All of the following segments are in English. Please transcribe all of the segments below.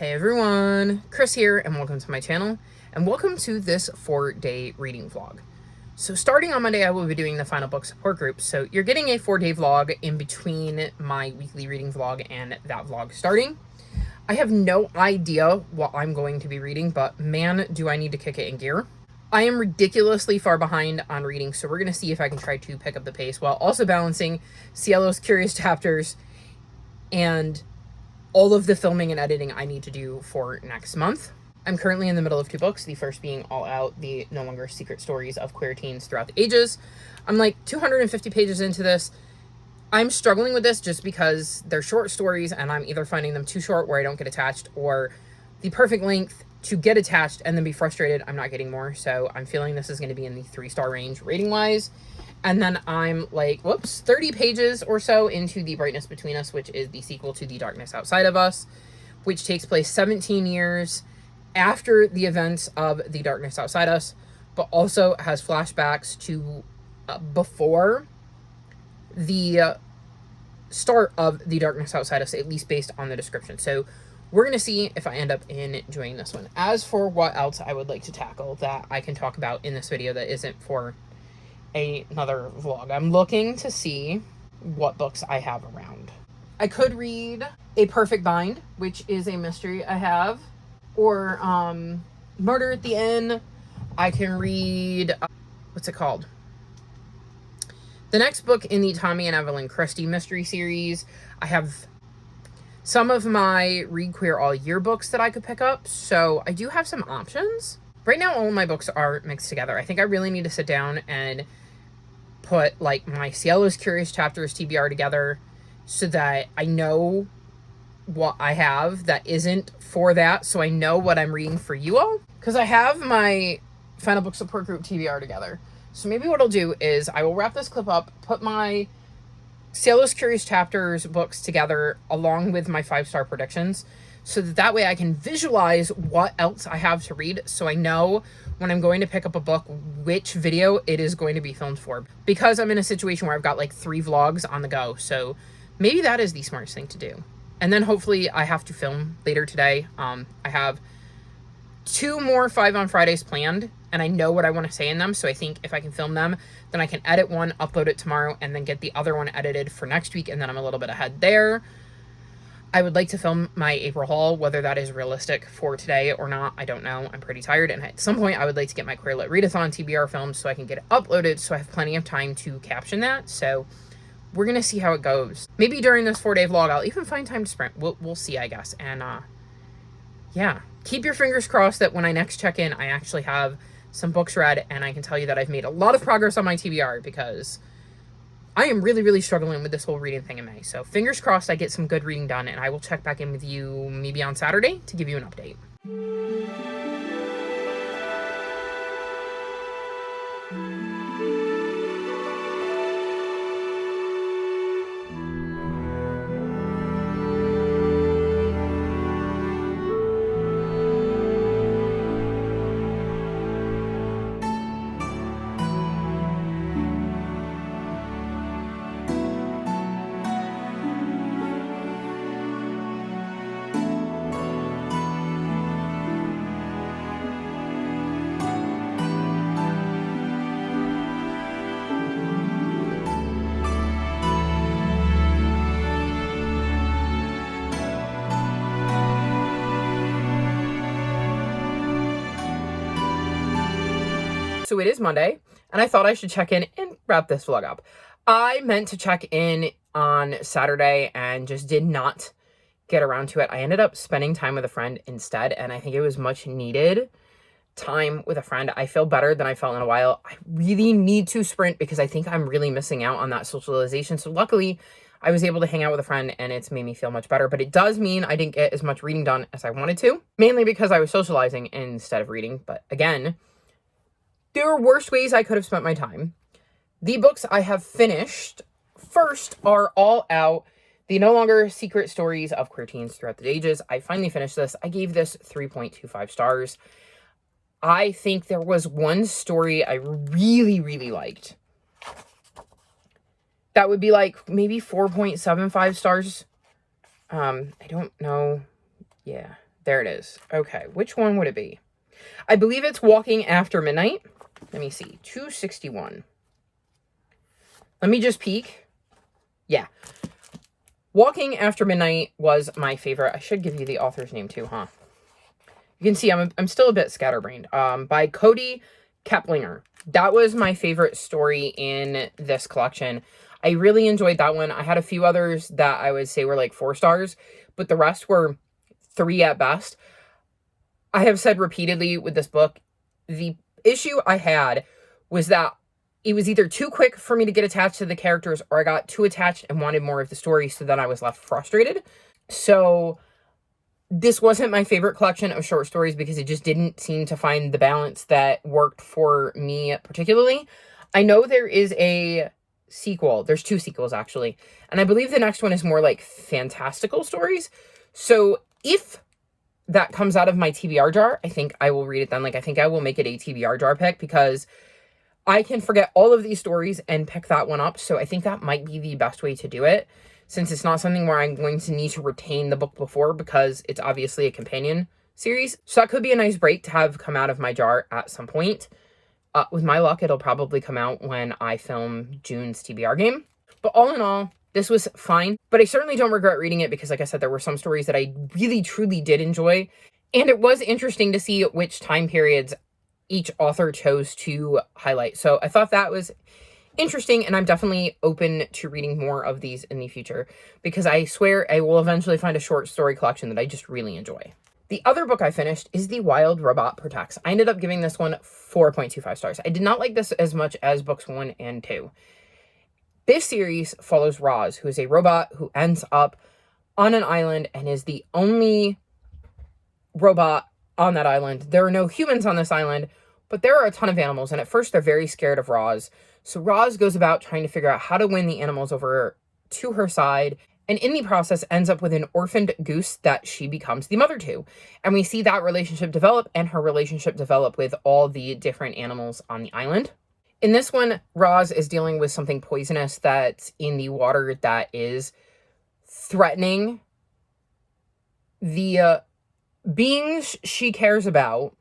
Hey everyone, Chris here and welcome to my channel and welcome to this 4-day reading vlog. So starting on Monday I will be doing the final book support group, so you're getting a 4-day vlog in between my weekly reading vlog and that vlog starting. I have no idea what I'm going to be reading, but man do I need to kick it in gear. I am ridiculously far behind on reading, so we're going to see if I can try to pick up the pace while also balancing Cielo's Curious Chapters and all of the filming and editing I need to do for next month. I'm currently in the middle of 2 books, the first being All Out, the No Longer Secret Stories of Queer Teens Throughout the Ages. I'm like 250 pages into this. I'm struggling with this just because they're short stories and I'm either finding them too short where I don't get attached, or the perfect length to get attached and then be frustrated I'm not getting more. So I'm feeling this is going to be in the 3-star range rating wise. And then I'm like, 30 pages or so into The Brightness Between Us, which is the sequel to The Darkness Outside of Us, which takes place 17 years after the events of The Darkness Outside Us, but also has flashbacks to before the start of The Darkness Outside Us, at least based on the description. So we're going to see if I end up enjoying this one. As for what else I would like to tackle that I can talk about in this video that isn't for another vlog, I'm looking to see what books I have around. I could read A Perfect Bind, which is a mystery I have, or Murder at the Inn. I can read, what's it called? The next book in the Tommy and Evelyn Christie mystery series. I have some of my Read Queer All Year books that I could pick up, so I do have some options. Right now, all of my books are mixed together. I think I really need to sit down and put like my Cielo's Curious Chapters TBR together so that I know what I have that isn't for that, so I know what I'm reading for you all. Because I have my final book support group TBR together. So maybe what I'll do is I will wrap this clip up, put my Cielo's Curious Chapters books together along with my 5-star predictions, so that way I can visualize what else I have to read, so I know when I'm going to pick up a book which video it is going to be filmed for. Because I'm in a situation where I've got like 3 vlogs on the go, so maybe that is the smartest thing to do. And then hopefully I have to film later today. I have 2 more 5 on Fridays planned, and I know what I want to say in them, so I think if I can film them, then I can edit one, upload it tomorrow, and then get the other one edited for next week, and then I'm a little bit ahead there. I would like to film my April haul. Whether that is realistic for today or not, I don't know. I'm pretty tired, and at some point I would like to get my Queer Lit Readathon TBR filmed so I can get it uploaded so I have plenty of time to caption that. So we're going to see how it goes. Maybe during this 4-day vlog I'll even find time to sprint. We'll see, I guess. And yeah, keep your fingers crossed that when I next check in I actually have some books read and I can tell you that I've made a lot of progress on my TBR, because I am really, really struggling with this whole reading thing in May. So fingers crossed I get some good reading done, and I will check back in with you maybe on Saturday to give you an update. So it is Monday, and I thought I should check in and wrap this vlog up. I meant to check in on Saturday and just did not get around to it. I ended up spending time with a friend instead, and I think it was much needed time with a friend. I feel better than I felt in a while. I really need to sprint because I think I'm really missing out on that socialization. So luckily, I was able to hang out with a friend and it's made me feel much better, but it does mean I didn't get as much reading done as I wanted to, mainly because I was socializing instead of reading. But again, there are worse ways I could have spent my time. The books I have finished first are All Out, the No Longer Secret Stories of Queer Teens Throughout the Ages. I finally finished this. I gave this 3.25 stars. I think there was one story I really, really liked. That would be like maybe 4.75 stars. I don't know. Yeah. There it is. Okay, which one would it be? I believe it's Walking After Midnight. Let me see. 261. Let me just peek. Yeah. Walking After Midnight was my favorite. I should give you the author's name too, huh? You can see I'm still a bit scatterbrained. By Cody Keplinger. That was my favorite story in this collection. I really enjoyed that one. I had a few others that I would say were like 4 stars, but the rest were 3 at best. I have said repeatedly with this book, the issue I had was that it was either too quick for me to get attached to the characters, or I got too attached and wanted more of the story, so then I was left frustrated. So this wasn't my favorite collection of short stories because it just didn't seem to find the balance that worked for me particularly. I know there is a sequel. There's 2 sequels, actually. And I believe the next one is more like fantastical stories. So if that comes out of my TBR jar, I think I will read it then. Like, I think I will make it a TBR jar pick because I can forget all of these stories and pick that one up. So I think that might be the best way to do it, since it's not something where I'm going to need to retain the book before, because it's obviously a companion series. So that could be a nice break to have come out of my jar at some point. With my luck, it'll probably come out when I film June's TBR game. But all in all, this was fine. But I certainly don't regret reading it because, like I said, there were some stories that I really, truly did enjoy. And it was interesting to see which time periods each author chose to highlight. So I thought that was interesting, and I'm definitely open to reading more of these in the future because I swear I will eventually find a short story collection that I just really enjoy. The other book I finished is The Wild Robot Protects. I ended up giving this one 4.25 stars. I did not like this as much as books 1 and 2. This series follows Roz, who is a robot who ends up on an island and is the only robot on that island. There are no humans on this island, but there are a ton of animals, and at first they're very scared of Roz. So Roz goes about trying to figure out how to win the animals over to her side, and in the process ends up with an orphaned goose that she becomes the mother to. And we see that relationship develop and her relationship develop with all the different animals on the island. In this one, Roz is dealing with something poisonous that's in the water that is threatening the beings she cares about,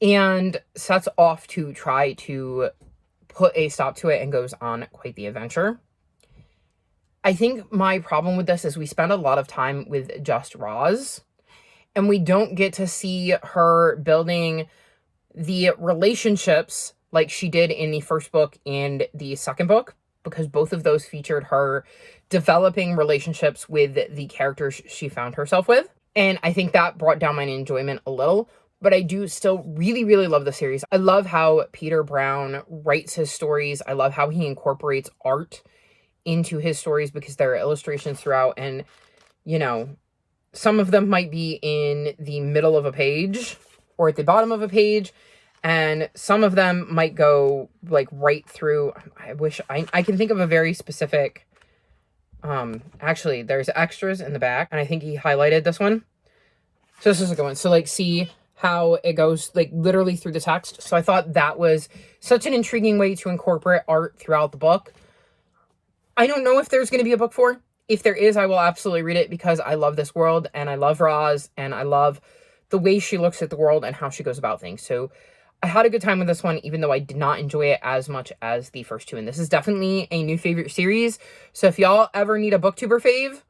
and sets off to try to put a stop to it and goes on quite the adventure. I think my problem with this is we spend a lot of time with just Roz, and we don't get to see her building the relationships like she did in the first book and the second book, because both of those featured her developing relationships with the characters she found herself with. And I think that brought down my enjoyment a little, but I do still really, really love the series. I love how Peter Brown writes his stories. I love how he incorporates art into his stories because there are illustrations throughout, and, you know, some of them might be in the middle of a page or at the bottom of a page, and some of them might go like right through. I wish I can think of a very specific, actually there's extras in the back, and I think he highlighted this one. So this is a good one. So like, see how it goes like literally through the text. So I thought that was such an intriguing way to incorporate art throughout the book. I don't know if there's going to be a book 4. If there is, I will absolutely read it because I love this world and I love Roz and I love the way she looks at the world and how she goes about things. So I had a good time with this one, even though I did not enjoy it as much as the first 2. And this is definitely a new favorite series. So if y'all ever need a booktuber fave,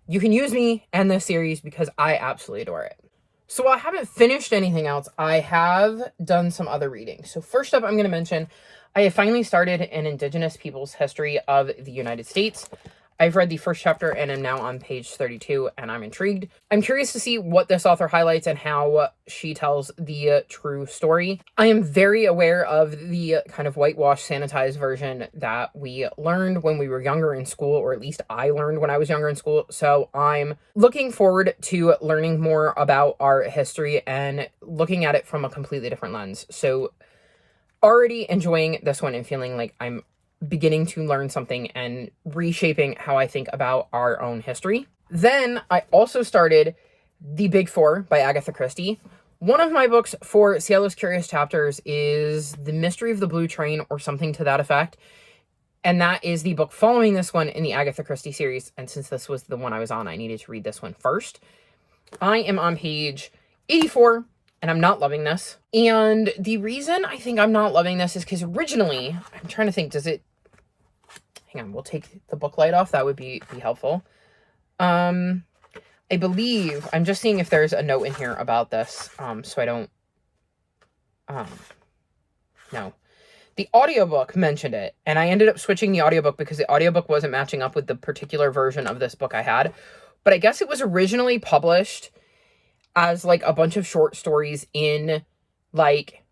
you can use me and this series because I absolutely adore it. So while I haven't finished anything else, I have done some other reading. So first up, I'm going to mention I have finally started an Indigenous people's history of the United States. I've read the first chapter and am now on page 32, and I'm intrigued. I'm curious to see what this author highlights and how she tells the true story. I am very aware of the kind of whitewashed, sanitized version that we learned when we were younger in school, or at least I learned when I was younger in school. So I'm looking forward to learning more about our history and looking at it from a completely different lens. So already enjoying this one and feeling like I'm beginning to learn something and reshaping how I think about our own history. Then I also started The Big Four by Agatha Christie. One of my books for Cielo's Curious Chapters is The Mystery of the Blue Train, or something to that effect. And that is the book following this one in the Agatha Christie series. And since this was the one I was on, I needed to read this one first. I am on page 84, and I'm not loving this. And the reason I think I'm not loving this is because originally, I'm trying to think, does it... Hang on, we'll take the book light off. That would be helpful. I believe, I'm just seeing if there's a note in here about this, so I don't... no. The audiobook mentioned it, and I ended up switching the audiobook because the audiobook wasn't matching up with the particular version of this book I had. But I guess it was originally published as, like, a bunch of short stories in, like,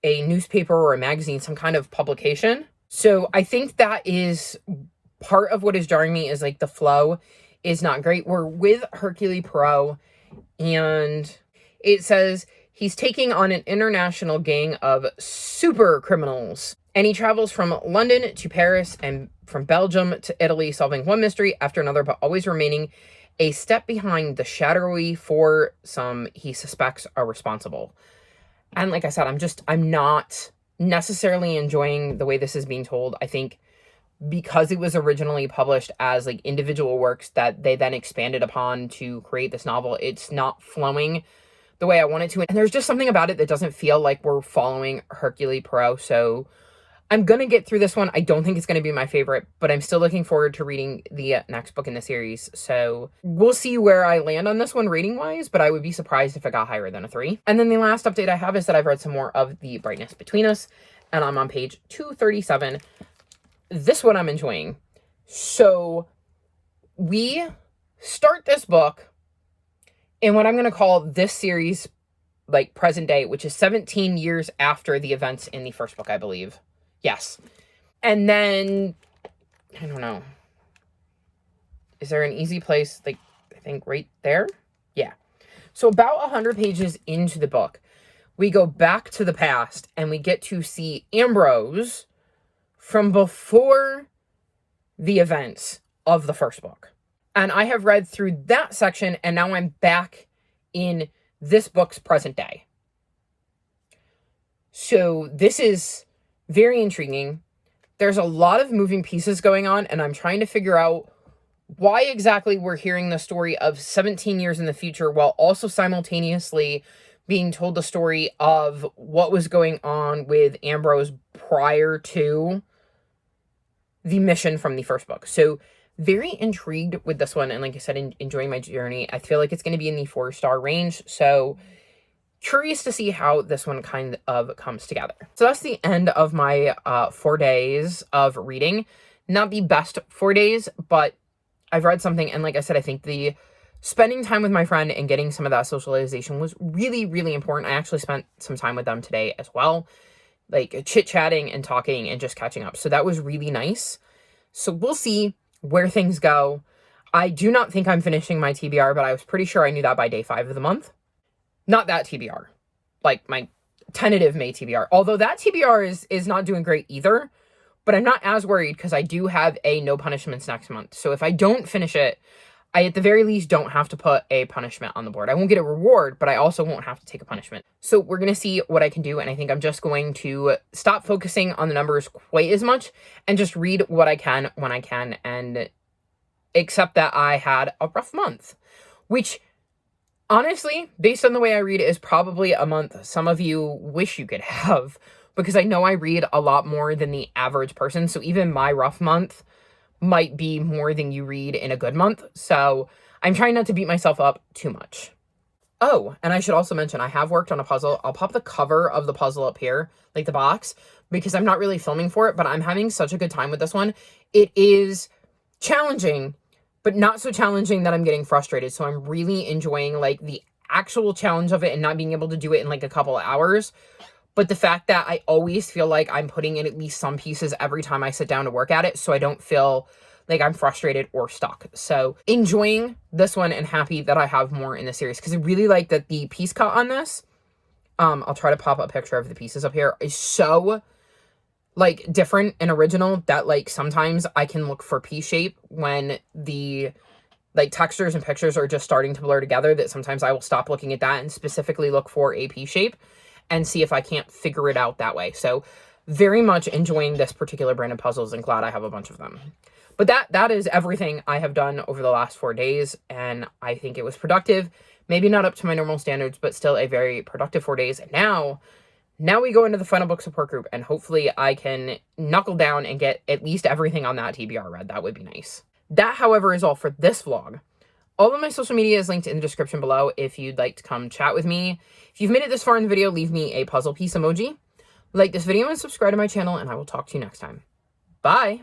a newspaper or a magazine, some kind of publication. So I think that is part of what is jarring me, is, like, the flow is not great. We're with Hercule Poirot, and it says... he's taking on an international gang of super criminals. And he travels from London to Paris and from Belgium to Italy, solving one mystery after another, but always remaining a step behind the shadowy foursome he suspects are responsible. And like I said, I'm not necessarily enjoying the way this is being told. I think because it was originally published as, like, individual works that they then expanded upon to create this novel, it's not flowing the way I want it to. And there's just something about it that doesn't feel like we're following Hercule Poirot. So I'm going to get through this one. I don't think it's going to be my favorite, but I'm still looking forward to reading the next book in the series. So we'll see where I land on this one rating wise, but I would be surprised if it got higher than a 3. And then the last update I have is that I've read some more of The Brightness Between Us, and I'm on page 237. This one I'm enjoying. So we start this book in what I'm going to call this series, like, present day, which is 17 years after the events in the first book, I believe. Yes. And then, I don't know. Is there an easy place? Like, I think right there? Yeah. So about 100 pages into the book, we go back to the past and we get to see Ambrose from before the events of the first book. And I have read through that section, and now I'm back in this book's present day. So this is very intriguing. There's a lot of moving pieces going on, and I'm trying to figure out why exactly we're hearing the story of 17 years in the future while also simultaneously being told the story of what was going on with Ambrose prior to the mission from the first book. So very intrigued with this one, and like I said, enjoying my journey. I feel like it's going to be in the 4-star range, so curious to see how this one kind of comes together. So that's the end of my 4 days of reading. Not the best 4 days, but I've read something, and like I said, I think the spending time with my friend and getting some of that socialization was really, really important. I actually spent some time with them today as well, like chit-chatting and talking and just catching up. So that was really nice. So we'll see where things go. I do not think I'm finishing my TBR, but I was pretty sure I knew that by day 5 of the month. Not that TBR, like my tentative May TBR. Although that TBR is not doing great either, but I'm not as worried because I do have a no punishments next month. So if I don't finish it, I at the very least don't have to put a punishment on the board. I won't get a reward, but I also won't have to take a punishment. So we're going to see what I can do, and I think I'm just going to stop focusing on the numbers quite as much and just read what I can when I can, and accept that I had a rough month, which honestly, based on the way I read, is probably a month some of you wish you could have, because I know I read a lot more than the average person. So even my rough month might be more than you read in a good month. So I'm trying not to beat myself up too much. Oh, and I should also mention, I have worked on a puzzle. I'll pop the cover of the puzzle up here, like the box, because I'm not really filming for it, but I'm having such a good time with this one. It is challenging, but not so challenging that I'm getting frustrated. So I'm really enjoying, like, the actual challenge of it and not being able to do it in like a couple of hours. But the fact that I always feel like I'm putting in at least some pieces every time I sit down to work at it, so I don't feel like I'm frustrated or stuck. So enjoying this one and happy that I have more in the series, because I really like that the piece cut on this, I'll try to pop a picture of the pieces up here, is so, like, different and original that, like, sometimes I can look for piece shape when the, like, textures and pictures are just starting to blur together, that sometimes I will stop looking at that and specifically look for a piece shape and see if I can't figure it out that way. So very much enjoying this particular brand of puzzles and glad I have a bunch of them. But that is everything I have done over the last 4 days, and I think it was productive. Maybe not up to my normal standards, but still a very productive 4 days. And now we go into the final book support group, and hopefully I can knuckle down and get at least everything on that TBR read. That would be nice. That, however, is all for this vlog. All of my social media is linked in the description below if you'd like to come chat with me. If you've made it this far in the video, leave me a puzzle piece emoji. Like this video and subscribe to my channel, and I will talk to you next time. Bye!